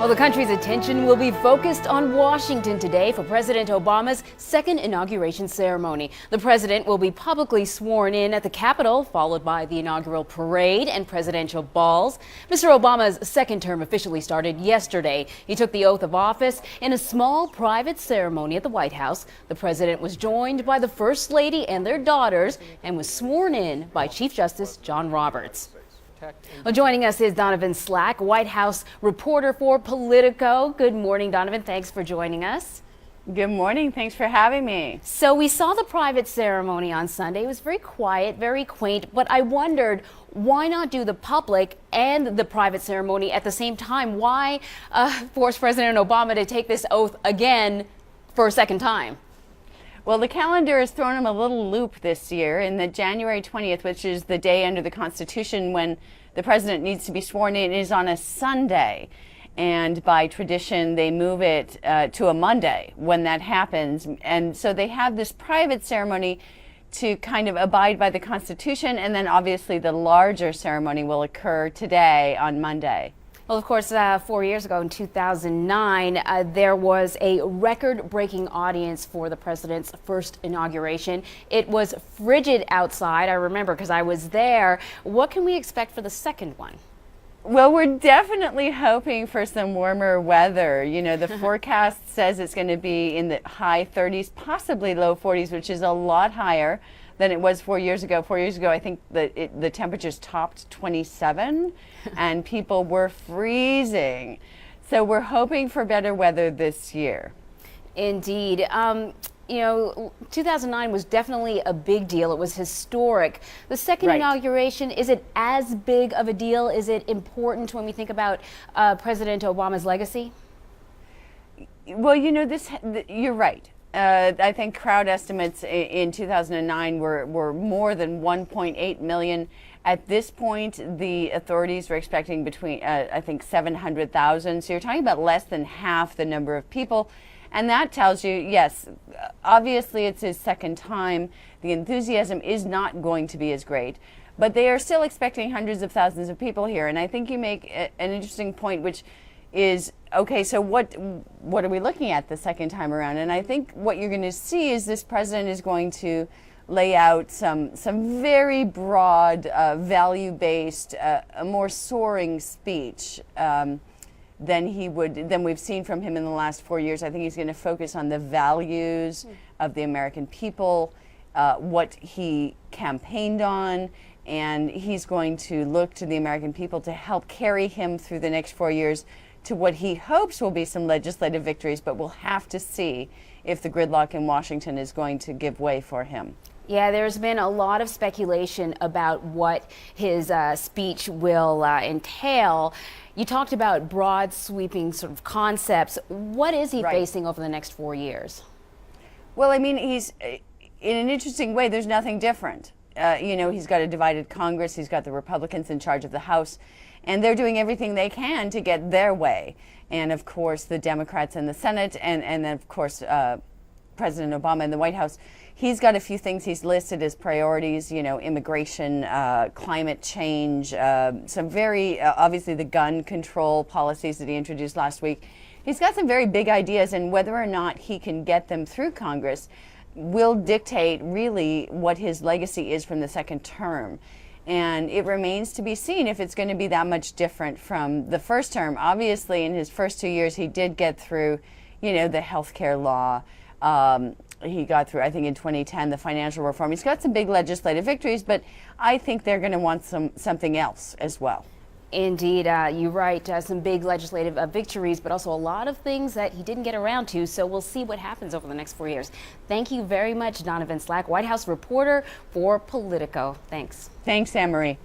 Well, the country's attention will be focused on Washington today for President Obama's second inauguration ceremony. The president will be publicly sworn in at the Capitol, followed by the inaugural parade and presidential balls. Mr. Obama's second term officially started yesterday. He took the oath of office in a small private ceremony at the White House. The president was joined by the First Lady and their daughters and was sworn in by Chief Justice John Roberts. Well, joining us is Donovan Slack, White House reporter for Politico. Good morning, Donovan. Thanks for joining us. Good morning. Thanks for having me. So we saw the private ceremony on Sunday. It was very quiet, very quaint, but I wondered, why not do the public and the private ceremony at the same time? Why force President Obama to take this oath again for a second time? Well, the calendar has thrown him a little loop this year in that January 20th, which is the day under the Constitution when the president needs to be sworn in, is on a Sunday. And by tradition, they move it to a Monday when that happens. And so they have this private ceremony to kind of abide by the Constitution. And then obviously the larger ceremony will occur today on Monday. Well, of course, 4 years ago in 2009, there was a record-breaking audience for the president's first inauguration. It was frigid outside, I remember, because I was there. What can we expect for the second one? Well, we're definitely hoping for some warmer weather. You know, the forecast says it's going to be in the high 30s, possibly low 40s, which is a lot higher than it was 4 years ago. 4 years ago, I think the temperatures topped 27 and people were freezing. So we're hoping for better weather this year. Indeed. You know, 2009 was definitely a big deal. It was historic. The second inauguration, is it as big of a deal? Is it important when we think about President Obama's legacy? Well, you know, you're right. I think crowd estimates in 2009 were more than 1.8 million. At this point, the authorities were expecting between, I think, 700,000. So you're talking about less than half the number of people. And that tells you, yes, obviously it's his second time. The enthusiasm is not going to be as great. But they are still expecting hundreds of thousands of people here. And I think you make an interesting point, which is, okay, so what are we looking at the second time around? And I think what you're going to see is this president is going to lay out some very broad, value-based, a more soaring speech than we've seen from him in the last 4 years. I think he's going to focus on the values of the American people, what he campaigned on, and he's going to look to the American people to help carry him through the next 4 years to what he hopes will be some legislative victories, but we'll have to see if the gridlock in Washington is going to give way for him. Yeah, there's been a lot of speculation about what his speech will entail. You talked about broad, sweeping sort of concepts. What is he facing over the next 4 years? Well, I mean, he's, in an interesting way, there's nothing different. You know, he's got a divided Congress. He's got the Republicans in charge of the House. And they're doing everything they can to get their way. And of course, the Democrats in the Senate, and then of course, President Obama in the White House, he's got a few things he's listed as priorities, you know, immigration, climate change, some very, obviously the gun control policies that he introduced last week. He's got some very big ideas, and whether or not he can get them through Congress will dictate really what his legacy is from the second term. And it remains to be seen if it's going to be that much different from the first term. Obviously, in his first 2 years, he did get through, you know, the health care law. He got through, I think, in 2010, the financial reform. He's got some big legislative victories, but I think they're going to want something else as well. Indeed, you're right. Some big legislative victories, but also a lot of things that he didn't get around to. So we'll see what happens over the next 4 years. Thank you very much, Donovan Slack, White House reporter for Politico. Thanks. Thanks, Anne Marie.